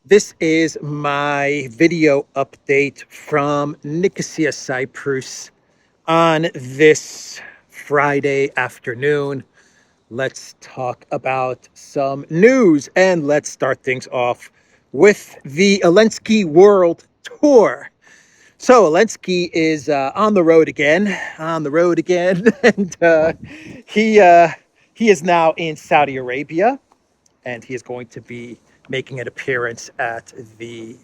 This is my video update from Nicosia, Cyprus on this Friday afternoon. Let's talk about some news and let's start things off with the Elensky World Tour. So Elensky is on the road again, and he is now in Saudi Arabia, and he is going to be making an appearance at the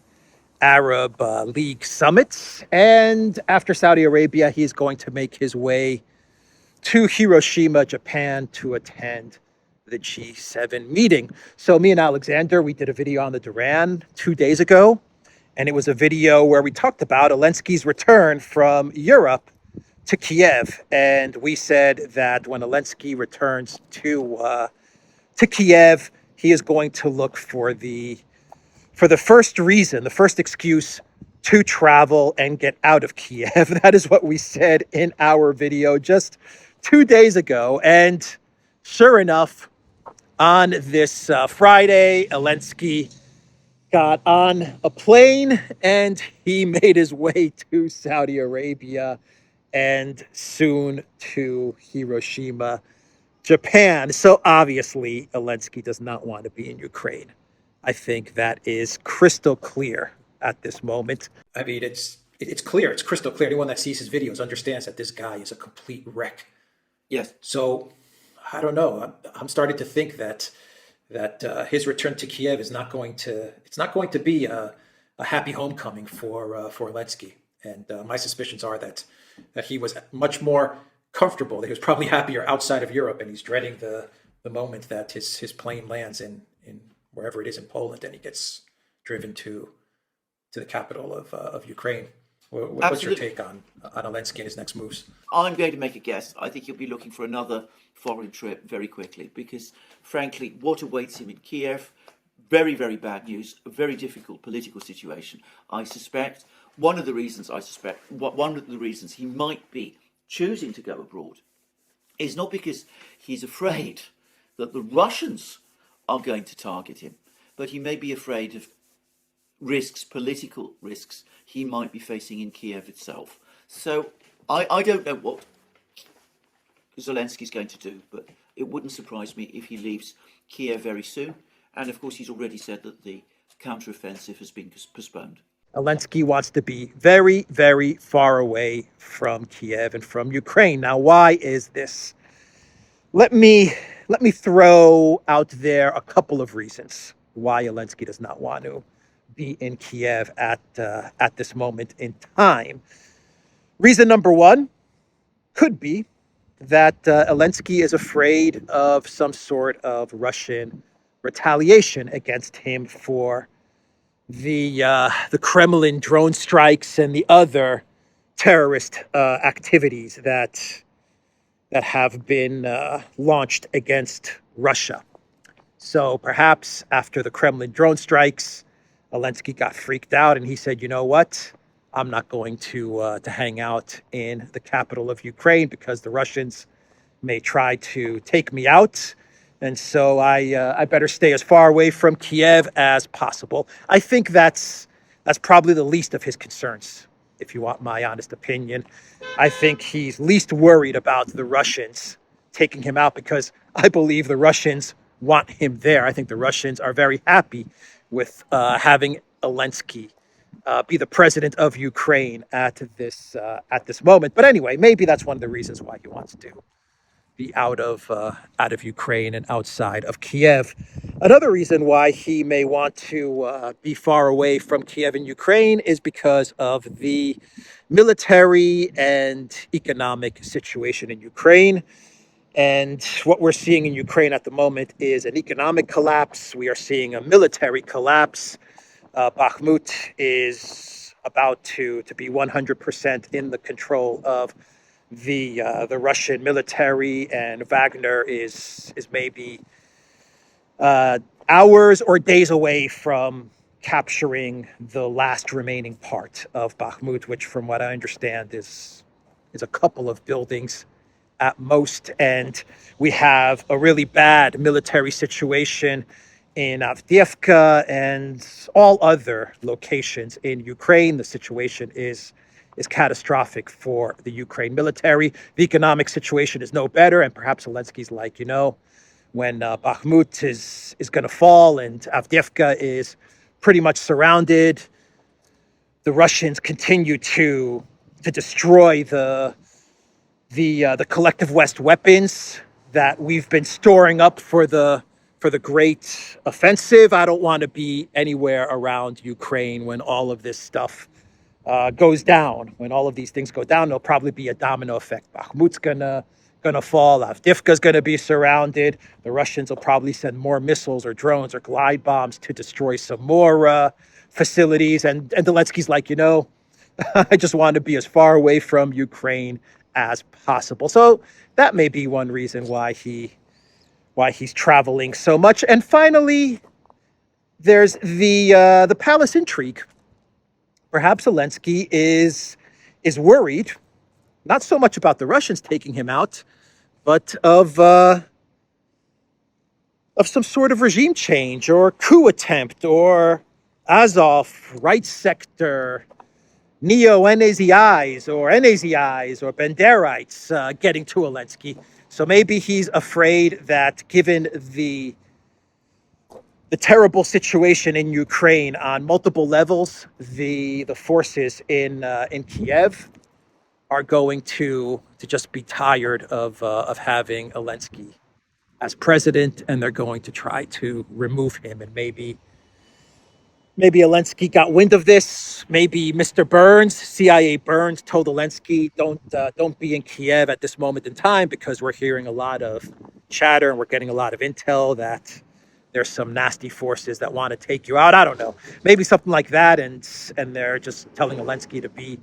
Arab League summits. And after Saudi Arabia, he's going to make his way to Hiroshima, Japan, to attend the G7 meeting. So me and Alexander, we did a video on the Duran 2 days ago, and it was a video where we talked about Elensky's return from Europe to Kiev. And we said that when Elensky returns to Kiev, he is going to look for the first excuse to travel and get out of Kiev. That is what we said in our video just 2 days ago. And sure enough, on this Friday, Elensky got on a plane and he made his way to Saudi Arabia and soon to Hiroshima, Japan. So obviously, Zelensky does not want to be in Ukraine. I think that is crystal clear at this moment. I mean, it's clear. It's crystal clear. Anyone that sees his videos understands that this guy is a complete wreck. Yes. So I don't know. I'm starting to think that his return to Kiev is not going to be a happy homecoming for Zelensky. And my suspicions are that he was much more comfortable. That he was probably happier outside of Europe, and he's dreading the moment that his plane lands in wherever it is in Poland, and he gets driven to the capital of Ukraine. What's your take on Elensky and his next moves? I'm going to make a guess. I think he'll be looking for another foreign trip very quickly because, frankly, what awaits him in Kiev, very, very bad news, a very difficult political situation. I suspect one of the reasons he might be choosing to go abroad is not because he's afraid that the Russians are going to target him, but he may be afraid of political risks he might be facing in Kiev itself. So I don't know what Zelensky's going to do, but it wouldn't surprise me if he leaves Kiev very soon. And of course, he's already said that the counteroffensive has been postponed. Zelensky wants to be very, very far away from Kiev and from Ukraine. Now, why is this? Let me throw out there a couple of reasons why Zelensky does not want to be in Kiev at this moment in time. Reason number one could be that Zelensky is afraid of some sort of Russian retaliation against him for the Kremlin drone strikes and the other terrorist activities that have been launched against Russia. So perhaps after the Kremlin drone strikes, Zelensky got freaked out and he said, you know what? I'm not going to hang out in the capital of Ukraine because the Russians may try to take me out. And so I better stay as far away from Kiev as possible. I think that's probably the least of his concerns, if you want my honest opinion. I think he's least worried about the Russians taking him out because I believe the Russians want him there. I think the Russians are very happy with having Zelensky be the president of Ukraine at this moment. But anyway, maybe that's one of the reasons why he wants to be out of Ukraine and outside of Kiev. Another reason why he may want to be far away from Kiev and Ukraine is because of the military and economic situation in Ukraine. And what we're seeing in Ukraine at the moment is an economic collapse. We are seeing a military collapse. Bakhmut is about to be 100% in the control of the Russian military, and Wagner is maybe hours or days away from capturing the last remaining part of Bakhmut, which, from what I understand, is a couple of buildings at most. And we have a really bad military situation in Avdiivka and all other locations in Ukraine. The situation is catastrophic for the Ukraine military. The economic situation is no better, and perhaps Zelensky's like, when Bakhmut is going to fall and Avdiivka is pretty much surrounded, the Russians continue to destroy the collective West weapons that we've been storing up for the great offensive. I don't want to be anywhere around Ukraine when all of this stuff goes down. When all of these things go down, there'll probably be a domino effect. Bakhmut's gonna fall. Avdiivka's gonna be surrounded. The Russians will probably send more missiles or drones or glide bombs to destroy some more facilities. And Zelensky's like, I just want to be as far away from Ukraine as possible. So that may be one reason why he's traveling so much. And finally, there's the palace intrigue. Perhaps Zelensky is worried, not so much about the Russians taking him out, but of some sort of regime change or coup attempt or Azov, right sector, neo-Nazis or Nazis or Banderites getting to Elensky. So maybe he's afraid that given the terrible situation in Ukraine on multiple levels, the forces in Kiev are going to just be tired of having Elensky as president, and they're going to try to remove him. And maybe Elensky got wind of this. Maybe Mr. Burns, CIA Burns, told Elensky, don't be in Kiev at this moment in time, because we're hearing a lot of chatter and we're getting a lot of intel that there's some nasty forces that want to take you out. I don't know. Maybe something like that, and they're just telling Elensky to be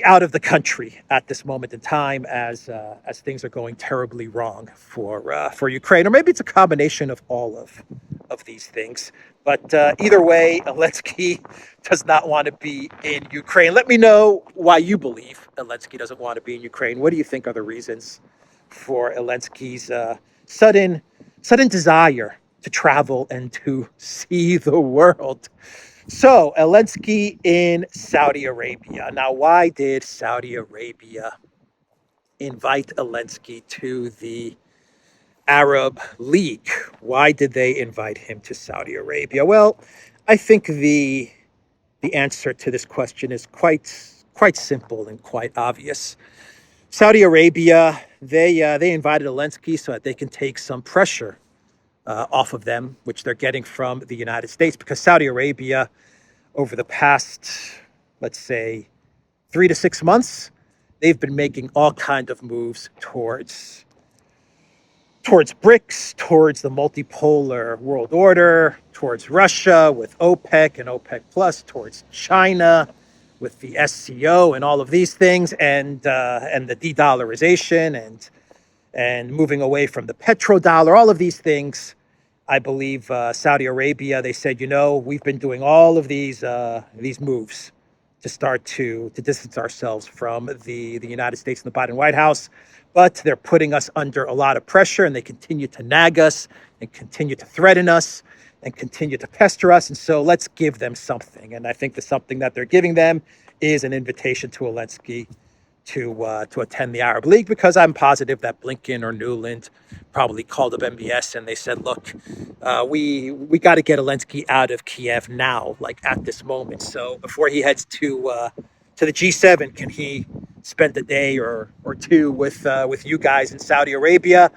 out of the country at this moment in time, as things are going terribly wrong for Ukraine. Or maybe it's a combination of all of these things. But either way, Elensky does not want to be in Ukraine. Let me know why you believe Elensky doesn't want to be in Ukraine. What do you think are the reasons for Elensky's sudden desire to travel and to see the world? So, Elensky in Saudi Arabia. Now, why did Saudi Arabia invite Elensky to the Arab League? Why did they invite him to Saudi Arabia? Well, I think the answer to this question is quite simple and quite obvious. Saudi Arabia, they invited Elensky so that they can take some pressure off of them, which they're getting from the United States, because Saudi Arabia, over the past, let's say, 3 to 6 months, they've been making all kinds of moves towards BRICS, towards the multipolar world order, towards Russia with OPEC and OPEC Plus, towards China with the SCO and all of these things, and the de-dollarization and moving away from the petrodollar, all of these things. I believe Saudi Arabia, they said, we've been doing all of these moves to start to distance ourselves from the United States and the Biden White House, but they're putting us under a lot of pressure, and they continue to nag us and continue to threaten us and continue to pester us. And so let's give them something. And I think the something that they're giving them is an invitation to Zelensky to attend the Arab League, because I'm positive that Blinken or Newland probably called up MBS and they said, look, we got to get Zelensky out of Kiev now, like at this moment. So before he heads to the G7, can he spend a day or two with you guys in Saudi Arabia?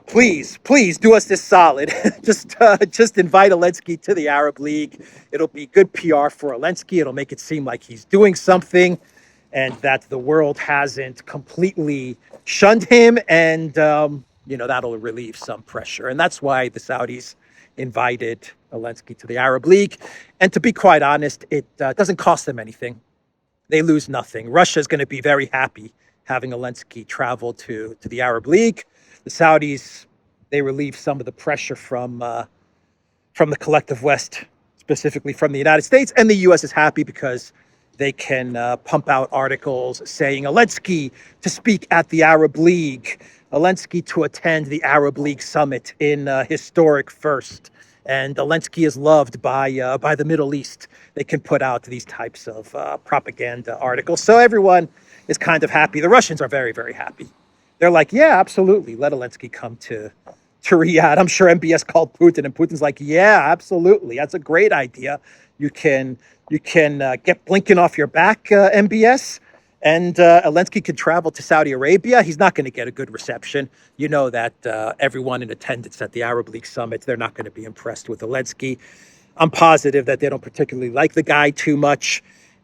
Please do us this solid. just invite Zelensky to the Arab League. It'll be good PR for Zelensky. It'll make it seem like he's doing something, and that the world hasn't completely shunned him, and that'll relieve some pressure. And that's why the Saudis invited Zelensky to the Arab League. And to be quite honest, it doesn't cost them anything. They lose nothing. Russia is going to be very happy having Zelensky travel to the Arab League. The Saudis, they relieve some of the pressure from the collective West, specifically from the United States, and the U.S. is happy because they can pump out articles saying Zelensky to speak at the Arab League, Elensky to attend the Arab League summit in historic first. And Zelensky is loved by the Middle East. They can put out these types of propaganda articles. So everyone is kind of happy. The Russians are very, very happy. They're like, yeah, absolutely. Let Zelensky come to Riyadh. I'm sure MBS called Putin, and Putin's like, yeah, absolutely. That's a great idea. You can get Blinken off your back, MBS. And Elensky could travel to Saudi Arabia. He's not going to get a good reception. You know that everyone in attendance at the Arab League summit, they're not going to be impressed with Elensky. I'm positive that they don't particularly like the guy too much.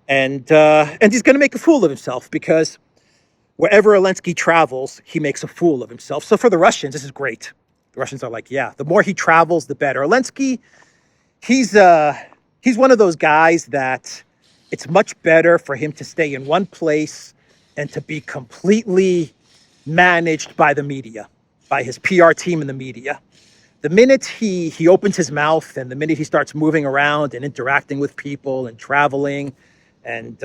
And he's going to make a fool of himself because wherever Elensky travels, he makes a fool of himself. So for the Russians, this is great. The Russians are like, yeah, the more he travels, the better. Elensky, he's one of those guys that it's much better for him to stay in one place and to be completely managed by the media, by his PR team in the media. The minute he opens his mouth and the minute he starts moving around and interacting with people and traveling and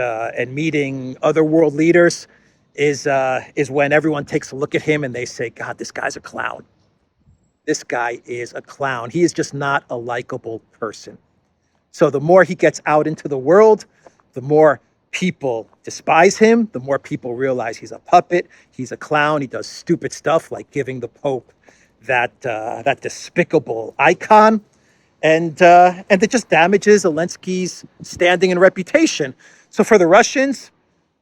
meeting other world leaders is when everyone takes a look at him and they say, God, this guy's a clown. This guy is a clown. He is just not a likable person. So the more he gets out into the world, the more people despise him, the more people realize he's a puppet, he's a clown, he does stupid stuff like giving the Pope that despicable icon, and it just damages Zelensky's standing and reputation. So for the Russians,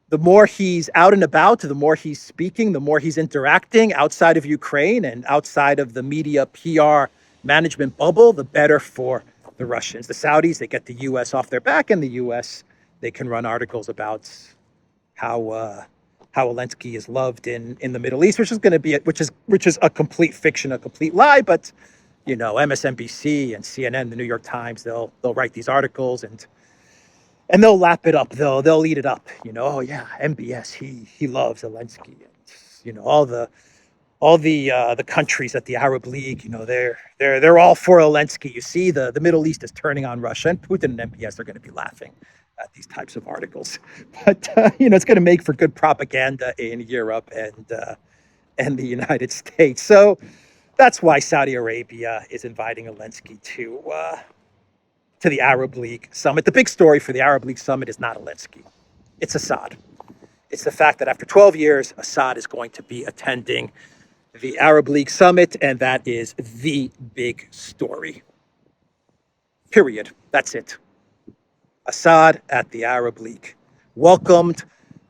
the more he's out and about, the more he's speaking, the more he's interacting outside of Ukraine and outside of the media PR management bubble, the better for the Russians. The Saudis, they get the U.S. off their back, and the U.S., they can run articles about how Elensky is loved in the Middle East, which is going to be which is a complete fiction, a complete lie. But you know, MSNBC and CNN, the New York Times, they'll write these articles and they'll lap it up. They'll eat it up. You know, oh yeah, MBS, he loves Zelensky. And, you know, all the countries at the Arab League, you know, they're all for Zelensky. You see, the Middle East is turning on Russia, and Putin and MBS are going to be laughing at these types of articles. But you know, it's going to make for good propaganda in Europe and the United States. So that's why Saudi Arabia is inviting Zelensky to the Arab League summit. The big story for the Arab League summit is not Zelensky. It's Assad. It's the fact that after 12 years, Assad is going to be attending the Arab League summit, and that is the big story. Period. That's it. Assad at the Arab League, welcomed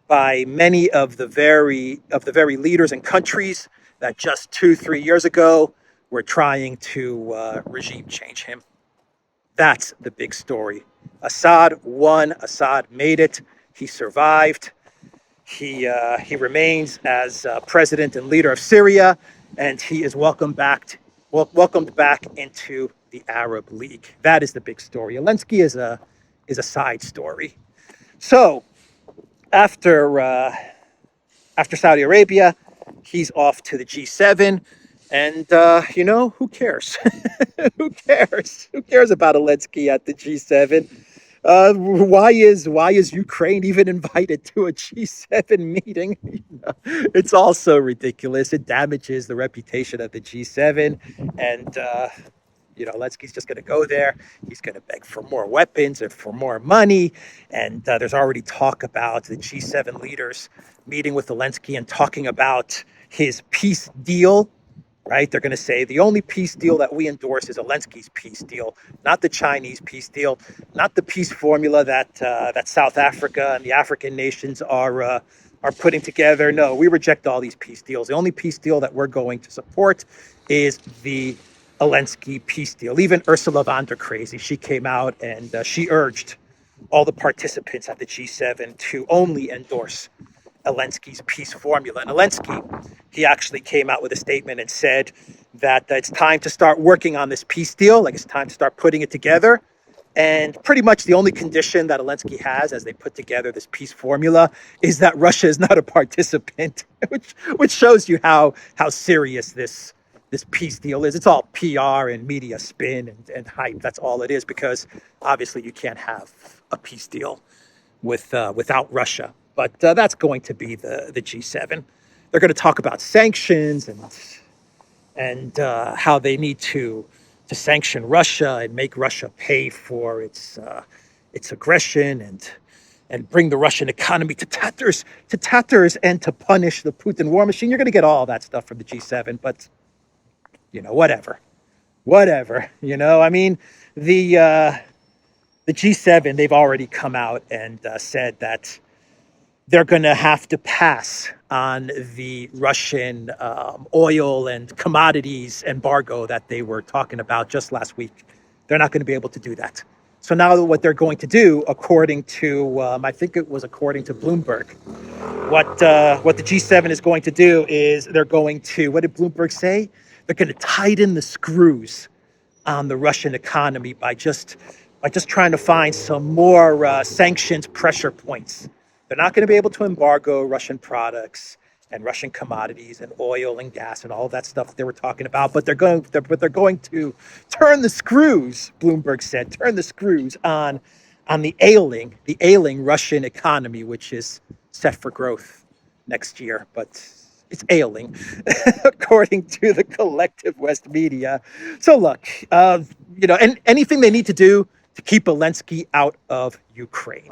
by many of the very leaders and countries that just 2-3 years ago were trying to regime change him. That's the big story. Assad won. Assad made it. He survived. He remains as president and leader of Syria, and he is welcomed back into the Arab League. That is the big story. Zelensky is a side story. So after Saudi Arabia, he's off to the G7, and you know, who cares? Who cares? Who cares about Zelensky at the G7? Why is Ukraine even invited to a G7 meeting? You know, it's all so ridiculous. It damages the reputation of the G7, and you know, Zelensky's just going to go there. He's going to beg for more weapons and for more money. And there's already talk about the G7 leaders meeting with Zelensky and talking about his peace deal, right? They're going to say the only peace deal that we endorse is Zelensky's peace deal, not the Chinese peace deal, not the peace formula that South Africa and the African nations are putting together. No, we reject all these peace deals. The only peace deal that we're going to support is the Elensky peace deal. Even Ursula von der Crazy, she came out and she urged all the participants at the G7 to only endorse Elensky's peace formula. And Zelensky, he actually came out with a statement and said that it's time to start working on this peace deal, like it's time to start putting it together. And pretty much the only condition that Zelensky has as they put together this peace formula is that Russia is not a participant, which shows you how serious this peace deal is. It's all PR and media spin and hype. That's all it is, because obviously you can't have a peace deal without Russia. But that's going to be the G7. they're going to talk about sanctions and how they need to sanction Russia and make Russia pay for its aggression and bring the Russian economy to tatters and to punish the Putin war machine. You're going to get all that stuff from the G7, but whatever. I mean, the G7, they've already come out and said that they're going to have to pass on the Russian oil and commodities embargo that they were talking about just last week. They're not going to be able to do that. So now what they're going to do, according to, I think it was according to Bloomberg, what the G7 is going to do is they're going to, what did Bloomberg say? They're going to tighten the screws on the Russian economy by just trying to find some more sanctions pressure points. They're not going to be able to embargo Russian products and Russian commodities and oil and gas and all that stuff that they were talking about, but they're going to turn the screws. Bloomberg said, turn the screws on the ailing Russian economy, which is set for growth next year, but it's ailing, according to the collective West media. So look, and anything they need to do to keep Zelensky out of Ukraine.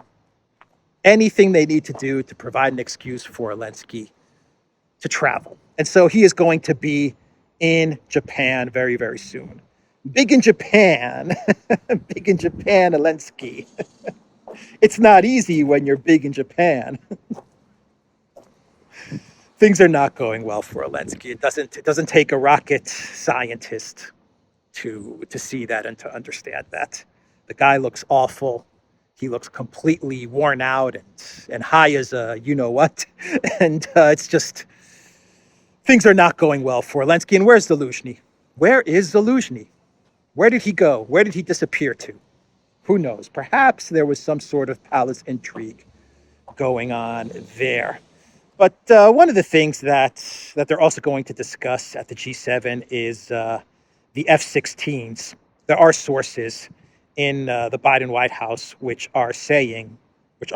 Anything they need to do to provide an excuse for Elensky to travel. And so he is going to be in Japan very, very soon. Big in Japan, Elensky. It's not easy when you're big in Japan. Things are not going well for Elensky. It doesn't take a rocket scientist to see that and to understand that. The guy looks awful. He looks completely worn out and high as a you-know-what. And it's just, things are not going well for Zelensky. And where's Zelensky? Where is Zelensky? Where did he go? Where did he disappear to? Who knows? Perhaps there was some sort of palace intrigue going on there. But one of the things that they're also going to discuss at the G7 is the F-16s. There are sources in the Biden White House which are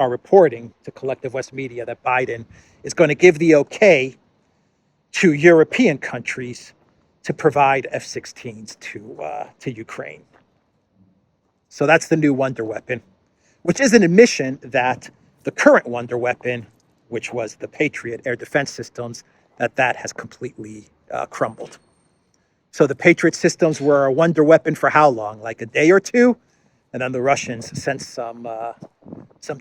reporting to collective West media that Biden is going to give the okay to European countries to provide F-16s to Ukraine. So that's the new wonder weapon, which is an admission that the current wonder weapon, which was the Patriot air defense systems, that has completely crumbled. So the Patriot systems were a wonder weapon for how long? Like a day or two? And then the Russians sent some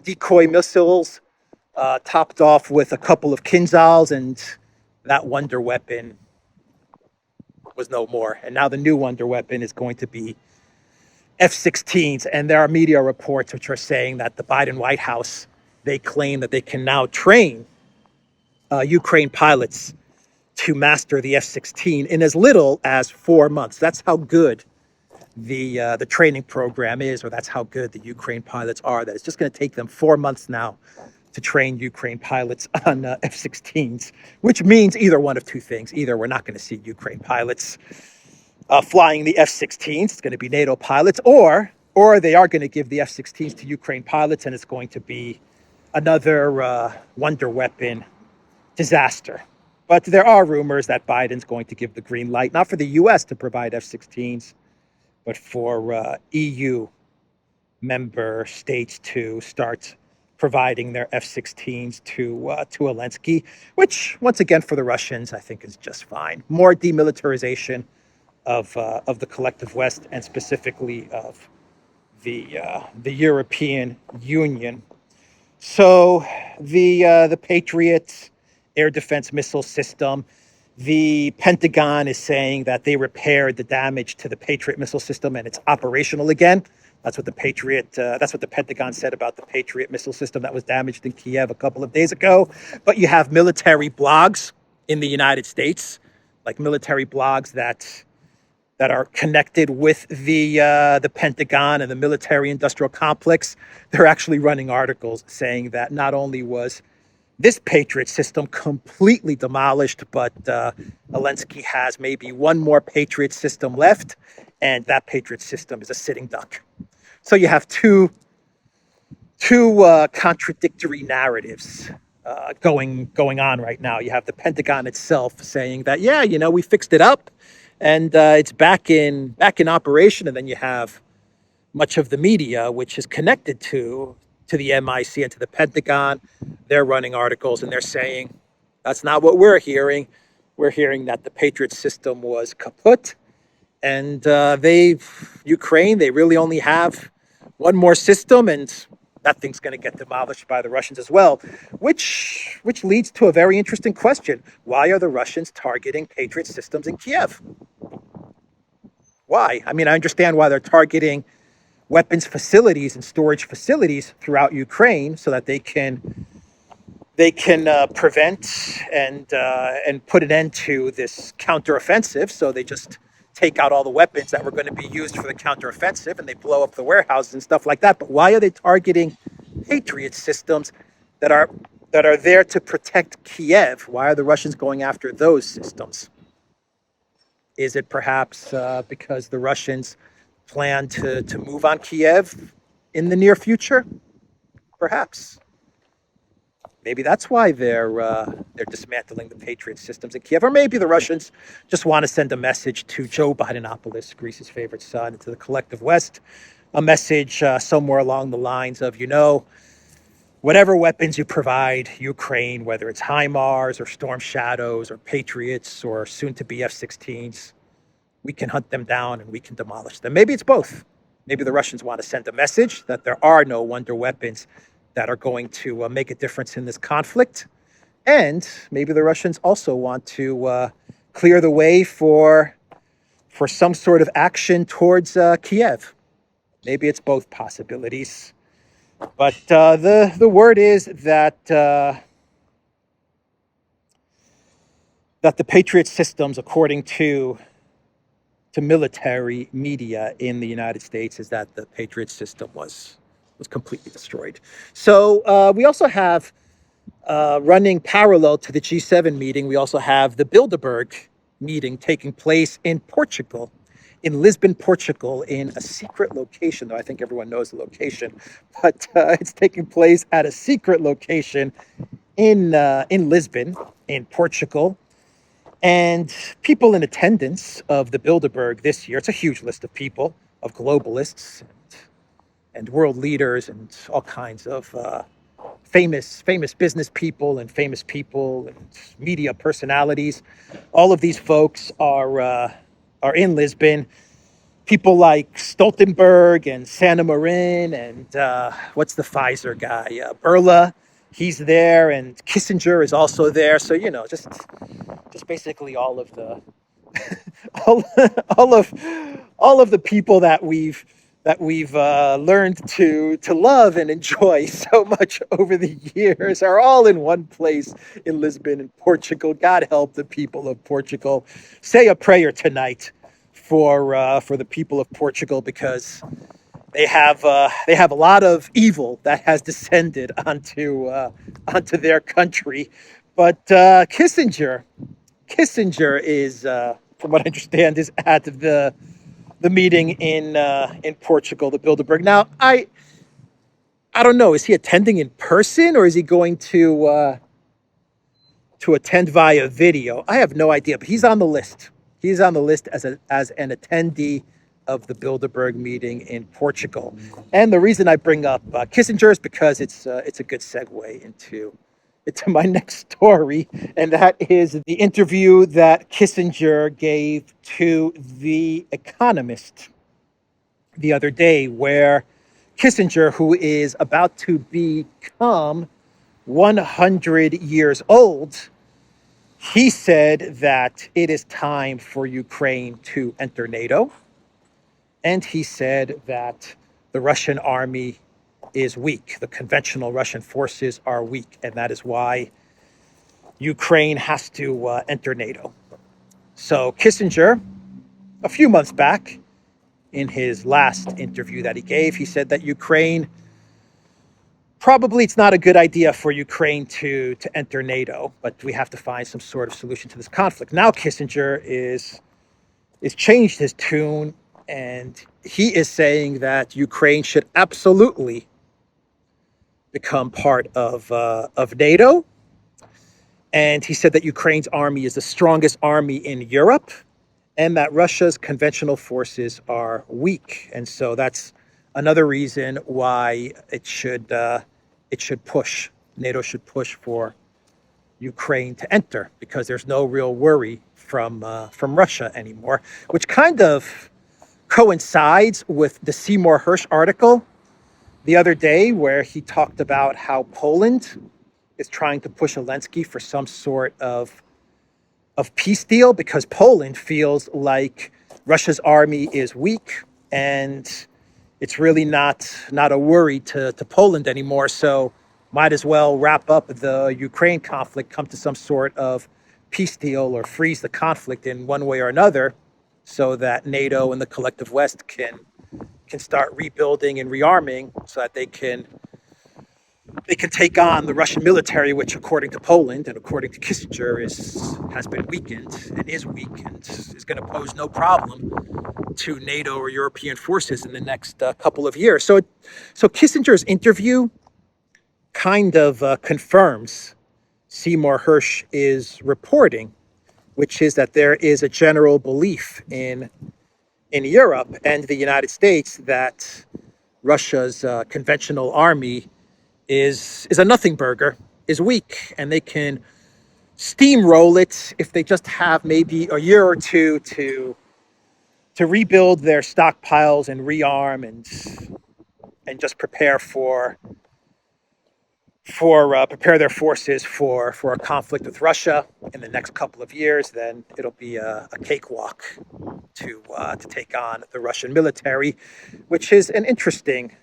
decoy missiles topped off with a couple of Kinzhals, and that wonder weapon was no more. And now the new wonder weapon is going to be F-16s. And there are media reports which are saying that the Biden White House, they claim that they can now train Ukraine pilots to master the F-16 in as little as 4 months. That's how good the training program is, or that's how good the Ukraine pilots are. That it's just going to take them 4 months now to train Ukraine pilots on F-16s, which means either one of two things. Either we're not going to see Ukraine pilots flying the F-16s, it's going to be NATO pilots, or they are going to give the F-16s to Ukraine pilots, and it's going to be another wonder weapon disaster. But there are rumors that Biden's going to give the green light, not for the U.S. to provide F-16s, but for EU member states to start providing their F-16s to Zelensky, which, once again, for the Russians, I think is just fine. More demilitarization of the collective West, and specifically of the European Union. So the Patriot air defense missile system, the Pentagon is saying that they repaired the damage to the Patriot missile system and it's operational again. That's what the Pentagon said about the Patriot missile system that was damaged in Kiev a couple of days ago. But you have military blogs in the United States, like military blogs that are connected with the Pentagon and the military-industrial complex. They're actually running articles saying that not only was this Patriot system completely demolished, but Zelensky has maybe one more Patriot system left, and that Patriot system is a sitting duck. So you have two contradictory narratives going on right now. You have the Pentagon itself saying that, yeah, we fixed it up, and it's back in operation. And then you have much of the media, which is connected to the MIC and to the Pentagon. They're running articles and they're saying that's not what we're hearing. We're hearing that the Patriot system was kaput, and Ukraine, they really only have one more system, and that thing's going to get demolished by the Russians as well, which leads to a very interesting question. Why are the Russians targeting Patriot systems in Kiev? Why? I mean, I understand why they're targeting weapons facilities and storage facilities throughout Ukraine so that they can prevent and put an end to this counteroffensive. So they just take out all the weapons that were going to be used for the counteroffensive, and they blow up the warehouses and stuff like that. But why are they targeting Patriot systems that are there to protect Kiev? Why are the Russians going after those systems? Is it perhaps because the Russians plan to move on Kiev in the near future? Perhaps. Maybe that's why they're dismantling the Patriot systems in Kiev. Or maybe the Russians just want to send a message to Joe Bidenopoulos, Greece's favorite son, and to the collective West, a message somewhere along the lines of, whatever weapons you provide Ukraine, whether it's HIMARS or Storm Shadows or Patriots or soon-to-be F-16s, we can hunt them down and we can demolish them. Maybe it's both. Maybe the Russians want to send a message that there are no wonder weapons that are going to make a difference in this conflict. And maybe the Russians also want to clear the way for some sort of action towards Kiev. Maybe it's both possibilities. But the word is that the Patriot systems, according to military media in the United States, is that the Patriot system was completely destroyed. So we also have, running parallel to the G7 meeting, we also have the Bilderberg meeting taking place in Portugal, in Lisbon, Portugal, in a secret location, though I think everyone knows the location, but it's taking place at a secret location in Lisbon, in Portugal. And people in attendance of the Bilderberg this year, it's a huge list of people, of globalists and world leaders and all kinds of famous business people and media personalities. All of these folks are in Lisbon. People like Stoltenberg and Sanna Marin and what's the Pfizer guy? Burla, he's there, and Kissinger is also there. So just basically all of the all of the people that we've learned to love and enjoy so much over the years are all in one place in Lisbon, in Portugal. God help the people of Portugal. Say a prayer tonight for the people of Portugal, because they have a lot of evil that has descended onto their country. But Kissinger is, from what I understand, is at the meeting in Portugal, the Bilderberg. Now, I don't know. Is he attending in person, or is he going to attend via video? I have no idea, but he's on the list. He's on the list as an attendee of the Bilderberg meeting in Portugal. And the reason I bring up Kissinger is because it's a good segue into my next story, and that is the interview that Kissinger gave to The Economist the other day, where Kissinger, who is about to become 100 years old, he said that it is time for Ukraine to enter NATO. And he said that the Russian army is weak. The conventional Russian forces are weak. And that is why Ukraine has to enter NATO. So Kissinger, a few months back, in his last interview that he gave, he said that Ukraine, probably it's not a good idea for Ukraine to enter NATO, but we have to find some sort of solution to this conflict. Now Kissinger is changed his tune, and he is saying that Ukraine should absolutely become part of NATO, And he said that Ukraine's army is the strongest army in Europe and that Russia's conventional forces are weak. And so that's another reason why it should push, NATO should push for Ukraine to enter, because there's no real worry from Russia anymore, which kind of coincides with the Seymour Hersh article the other day, where he talked about how Poland is trying to push Elensky for some sort of peace deal, because Poland feels like Russia's army is weak and it's really not a worry to Poland anymore. So might as well wrap up the Ukraine conflict, come to some sort of peace deal or freeze the conflict in one way or another, so that NATO and the collective West can start rebuilding and rearming, so that they can take on the Russian military, which, according to Poland and according to Kissinger, has been weakened and is weak and is going to pose no problem to NATO or European forces in the next couple of years. So Kissinger's interview kind of confirms Seymour Hersh is reporting, which is that there is a general belief in Europe and the United States that Russia's conventional army is a nothing burger, is weak, and they can steamroll it if they just have maybe a year or two to rebuild their stockpiles and rearm and just prepare prepare their forces for a conflict with Russia in the next couple of years. Then it'll be a cakewalk to take on the Russian military, which is an interesting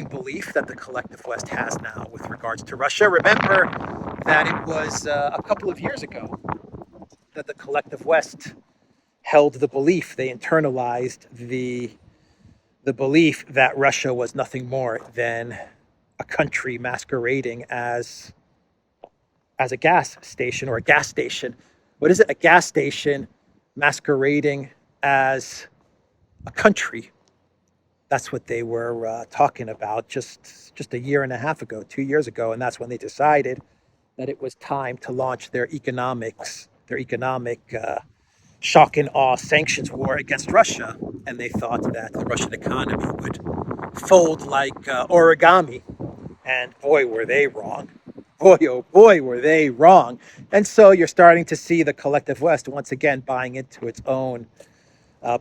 belief that the collective West has now with regards to Russia. Remember that it was a couple of years ago that the collective West held the belief, they internalized the belief that Russia was nothing more than a country masquerading as a gas station, or a gas station. What is it? A gas station masquerading as a country. That's what they were talking about just a year and a half ago, 2 years ago, and that's when they decided that it was time to launch their economic shock and awe sanctions war against Russia. And they thought that the Russian economy would fold like origami. And boy, were they wrong. Boy, oh boy, were they wrong. And so you're starting to see the collective West once again buying into its own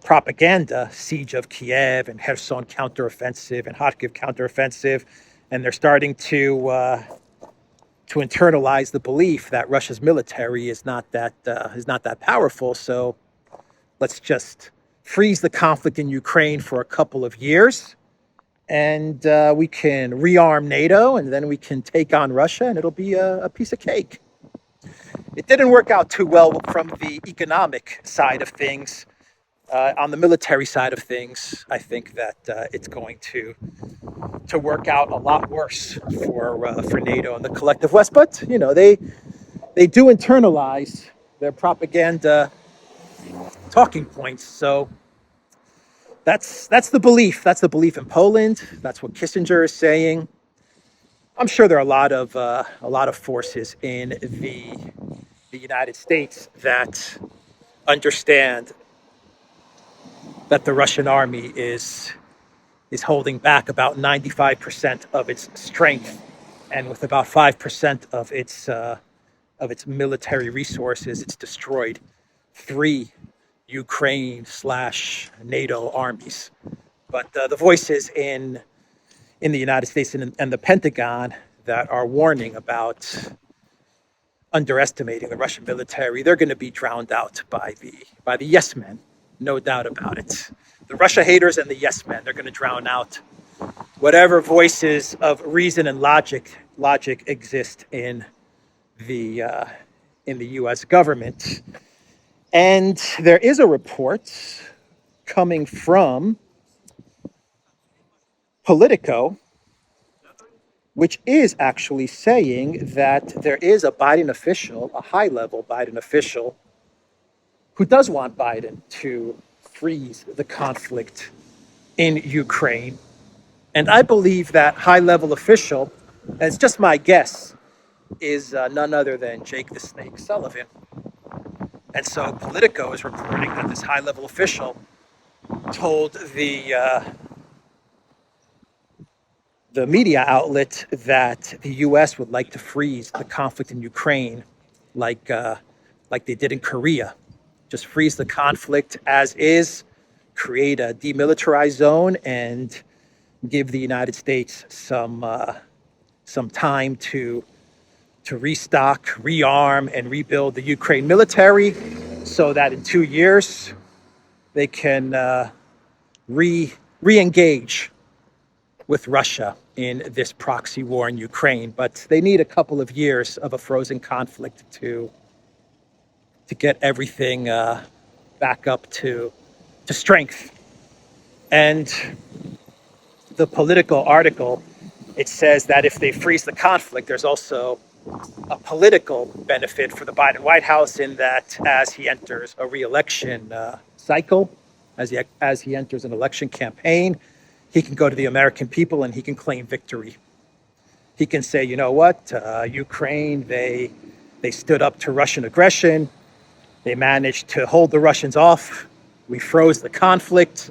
propaganda, siege of Kiev and Kherson counteroffensive and Kharkiv counteroffensive. And they're starting to internalize the belief that Russia's military is not that powerful. So let's just freeze the conflict in Ukraine for a couple of years, and we can rearm NATO, and then we can take on Russia, and it'll be a piece of cake. It didn't work out too well from the economic side of things. On the military side of things, I think that it's going to work out a lot worse for NATO and the collective West. But you know, they do internalize their propaganda talking points. So that's the belief. That's the belief in Poland. That's what Kissinger is saying. I'm sure there are a lot of forces in the United States that understand that the Russian army is holding back about 95% of its strength, and with about 5% of its military resources, it's destroyed 3 Ukraine/NATO armies. But the voices in the United States and the Pentagon that are warning about underestimating the Russian military, they're going to be drowned out by the yes men. No doubt about it. The Russia haters and the yes men, they're going to drown out whatever voices of reason and logic exist in the U.S. government. And there is a report coming from Politico, which is actually saying that there is a Biden official, a high-level Biden official, who does want Biden to freeze the conflict in Ukraine. And I believe that high-level official, and it's just my guess, is none other than Jake the Snake Sullivan. And so Politico is reporting that this high-level official told the media outlet that the U.S. would like to freeze the conflict in Ukraine, like they did in Korea. Just freeze the conflict as is, create a demilitarized zone, and give the United States some time to restock, rearm, and rebuild the Ukraine military, so that in 2 years they can re-engage with Russia in this proxy war in Ukraine. But they need a couple of years of a frozen conflict to get everything back up to strength. And the Political article, it says that if they freeze the conflict, there's also a political benefit for the Biden White House, in that as he enters a re-election cycle, as he enters an election campaign, he can go to the American people and he can claim victory. He can say, you know what, Ukraine, they stood up to Russian aggression. They managed to hold the Russians off. We froze the conflict.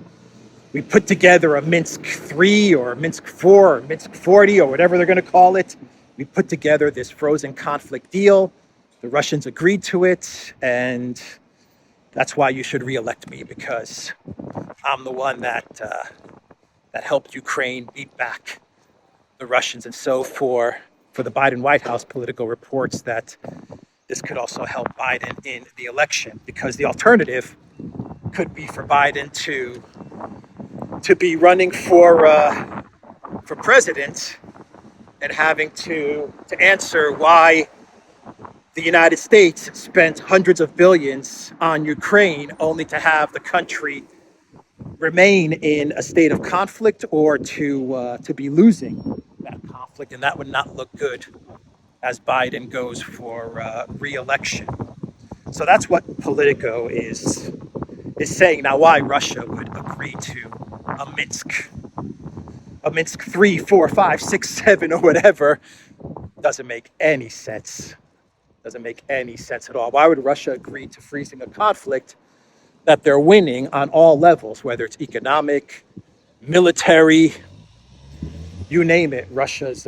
We put together a Minsk 3 or Minsk 4 or Minsk 40 or whatever they're going to call it. We put together this frozen conflict deal. The Russians agreed to it, and that's why you should re-elect me, because I'm the one that helped Ukraine beat back the Russians. And so for the Biden White House, Politico reports that this could also help Biden in the election, because the alternative could be for Biden to be running for president and having to answer why the United States spent hundreds of billions on Ukraine only to have the country remain in a state of conflict, or to be losing that conflict. And that would not look good as Biden goes for re-election. So that's what Politico is saying. Now, why Russia would agree to a Minsk 3, 4, 5, 6, 7, or whatever doesn't make any sense. Doesn't make any sense at all. Why would Russia agree to freezing a conflict that they're winning on all levels, whether it's economic, military, you name it? Russia's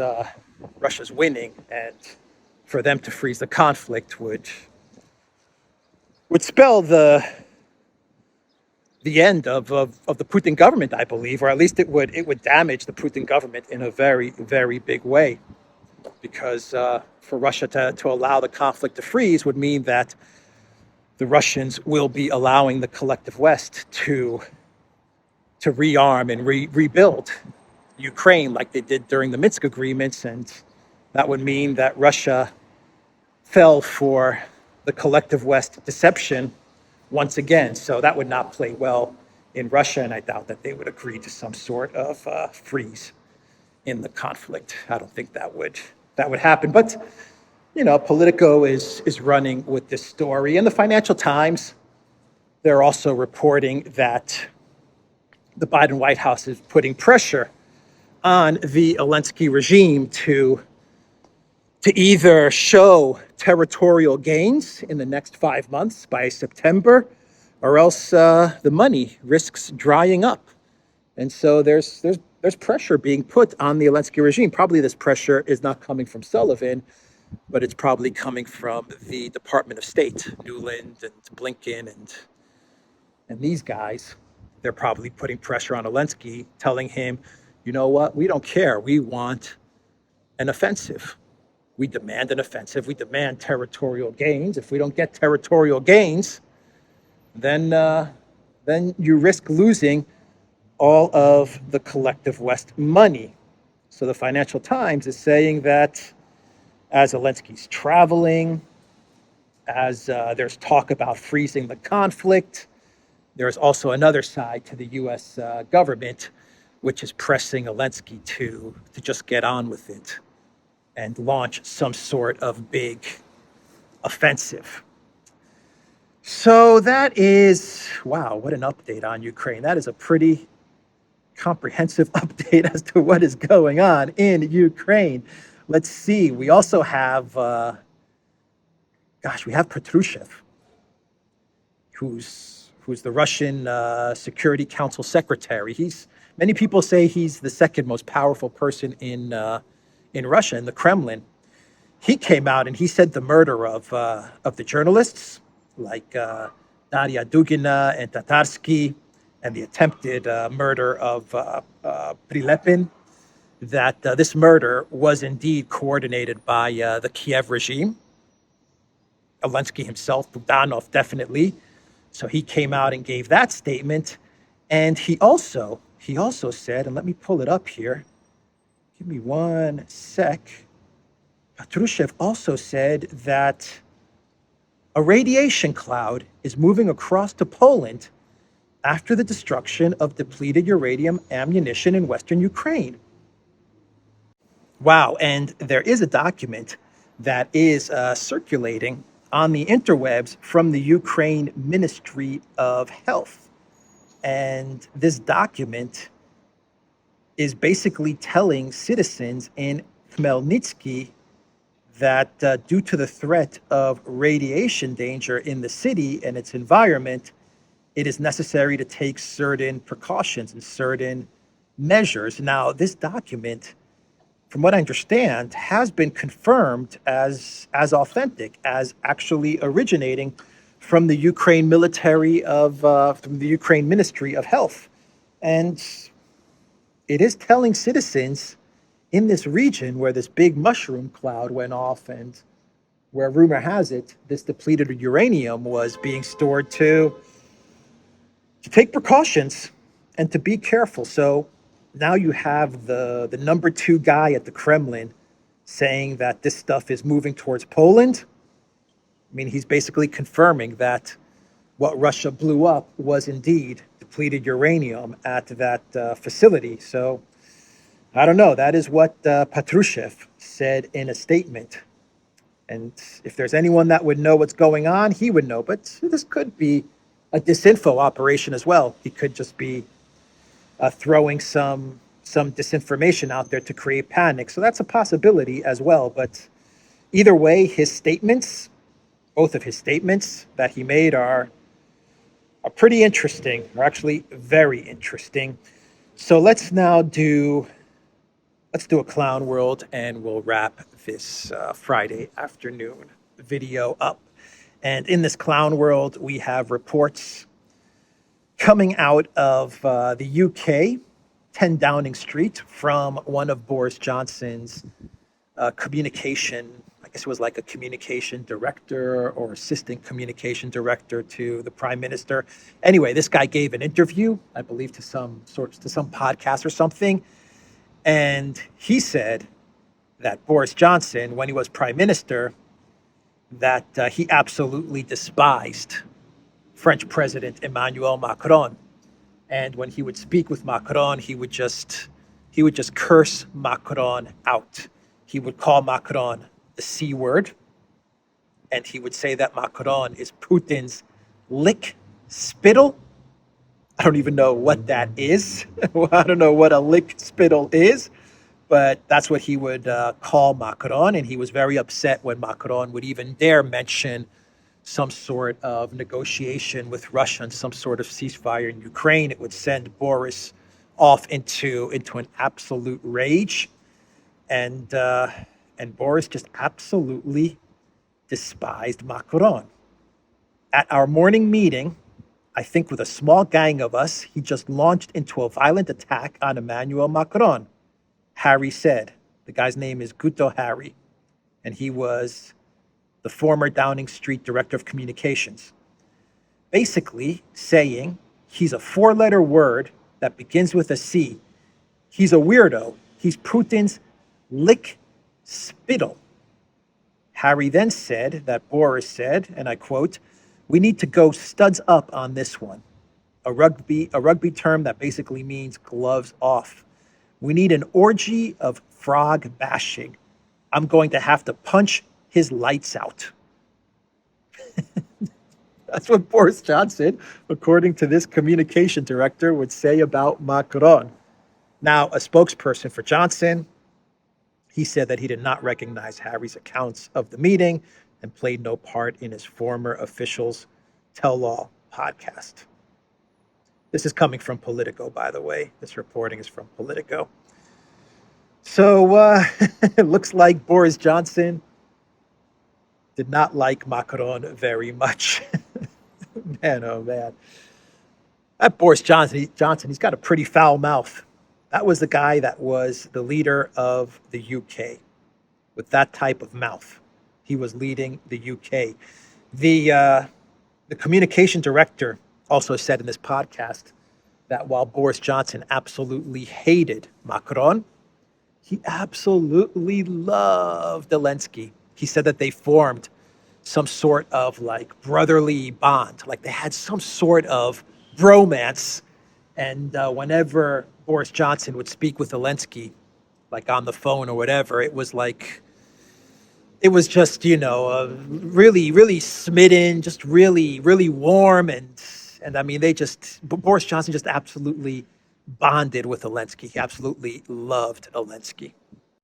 winning, and for them to freeze the conflict would spell the end of the Putin government, I believe, or at least it would damage the Putin government in a very, very big way, because for Russia to allow the conflict to freeze would mean that the Russians will be allowing the collective West to rearm and rebuild Ukraine like they did during the Minsk agreements, and that would mean that Russia fell for the collective West deception once again. So that would not play well in Russia, and I doubt that they would agree to some sort of freeze in the conflict. I don't think that would happen. But you know, Politico is running with this story, and the Financial Times, they're also reporting that the Biden White House is putting pressure on the Elensky regime to either show territorial gains in the next 5 months by September, or else the money risks drying up. And so there's pressure being put on the Zelensky regime. Probably this pressure is not coming from Sullivan, but it's probably coming from the Department of State, Nuland and Blinken and these guys. They're probably putting pressure on Zelensky, telling him, you know what, we don't care. We want an offensive. We demand an offensive. We demand territorial gains. If we don't get territorial gains, then you risk losing all of the collective West money. So the Financial Times is saying that as Zelensky's traveling, as there's talk about freezing the conflict, there's also another side to the U.S. Government, which is pressing Zelensky to just get on with it and launch some sort of big offensive. So that is, wow, what an update on Ukraine. That is a pretty comprehensive update as to what is going on in Ukraine. let's see. We also have, we have Patrushev, who's the Russian Security Council secretary. Many people say he's the second most powerful person in Russia, in the Kremlin. He came out and he said the murder of the journalists like Daria Dugina and Tatarsky, and the attempted murder of Prilepin, that this murder was indeed coordinated by the Kiev regime. Elensky himself, Budanov, definitely. So he came out and gave that statement. And he also said, and let me pull it up here. Give me one sec. Patrushev also said that a radiation cloud is moving across to Poland after the destruction of depleted uranium ammunition in Western Ukraine. Wow, and there is a document that is circulating on the interwebs from the Ukraine Ministry of Health. And this document is basically telling citizens in Khmelnytsky that due to the threat of radiation danger in the city and its environment, it is necessary to take certain precautions and certain measures. Now, this document, from what I understand, has been confirmed as authentic, as actually originating from the Ukraine from the Ukraine Ministry of Health. And it is telling citizens in this region where this big mushroom cloud went off and where rumor has it, this depleted uranium was being stored to take precautions and to be careful. So now you have the number 2 guy at the Kremlin saying that this stuff is moving towards Poland. I mean, he's basically confirming that what Russia blew up was indeed depleted uranium at that facility. So I don't know. That is what Patrushev said in a statement. And if there's anyone that would know what's going on, he would know. But this could be a disinfo operation as well. He could just be throwing some disinformation out there to create panic. So that's a possibility as well. But either way, his statements, both of his statements that he made are pretty interesting, or actually very interesting. So let's do a clown world, and we'll wrap this Friday afternoon video up. And in this clown world, we have reports coming out of the UK, 10 Downing Street, from one of Boris Johnson's communication, I guess it was like a communication director or assistant communication director to the prime minister. Anyway, this guy gave an interview, I believe to some podcast or something. And he said that Boris Johnson, when he was prime minister, that he absolutely despised French President Emmanuel Macron. And when he would speak with Macron, he would just curse Macron out. He would call Macron the C word. And he would say that Macron is Putin's lickspittle. I don't even know what that is. I don't know what a lickspittle is, but that's what he would call Macron. And he was very upset when Macron would even dare mention some sort of negotiation with Russia and some sort of ceasefire in Ukraine. It would send Boris off into an absolute rage. And Boris just absolutely despised Macron. At our morning meeting, I think with a small gang of us, he just launched into a violent attack on Emmanuel Macron. Harry said. The guy's name is Guto Harry, and he was the former Downing Street Director of Communications. Basically saying he's a 4-letter word that begins with a C. He's a weirdo. He's Putin's lickspittle. Harry then said that Boris said, and I quote, "We need to go studs up on this one." A rugby term that basically means gloves off. We need an orgy of frog bashing. I'm going to have to punch his lights out. That's what Boris Johnson, according to this communication director, would say about Macron. Now, a spokesperson for Johnson He said that he did not recognize Harry's accounts of the meeting and played no part in his former official's tell-all podcast. This is coming from Politico, by the way. This reporting is from Politico. So it looks like Boris Johnson did not like Macron very much. Man, oh man. That Boris Johnson, he's got a pretty foul mouth. That was the guy that was the leader of the UK with that type of mouth. He was leading the UK. The communication director also said in this podcast that while Boris Johnson absolutely hated Macron, he absolutely loved Elensky. He said that they formed some sort of like brotherly bond, like they had some sort of bromance. And whenever Boris Johnson would speak with Zelensky, like on the phone or whatever, it was just, really, really smitten, just really, really warm. And I mean, Boris Johnson just absolutely bonded with Zelensky. He absolutely loved Zelensky.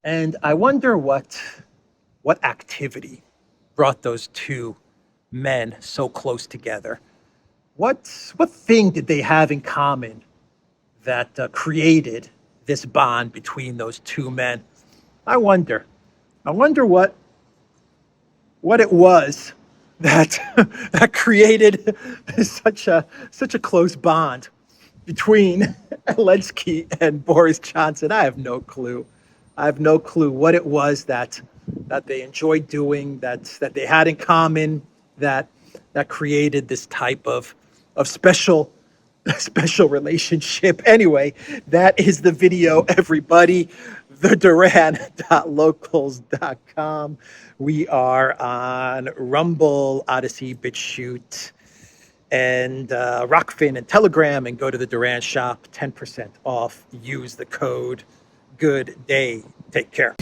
And I wonder what activity brought those two men so close together. What thing did they have in common that created this bond between those two men? I wonder what it was that that created such a close bond between Elensky and Boris Johnson. I have no clue. I have no clue what it was that they enjoyed doing, that they had in common, that created this type of special relationship. Anyway, that is the video, everybody. TheDuran.locals.com. We are on Rumble, ODYSEE, BitChute, and Rockfin and Telegram, and go to the Duran shop, 10% off. Use the code Good Day. Take care.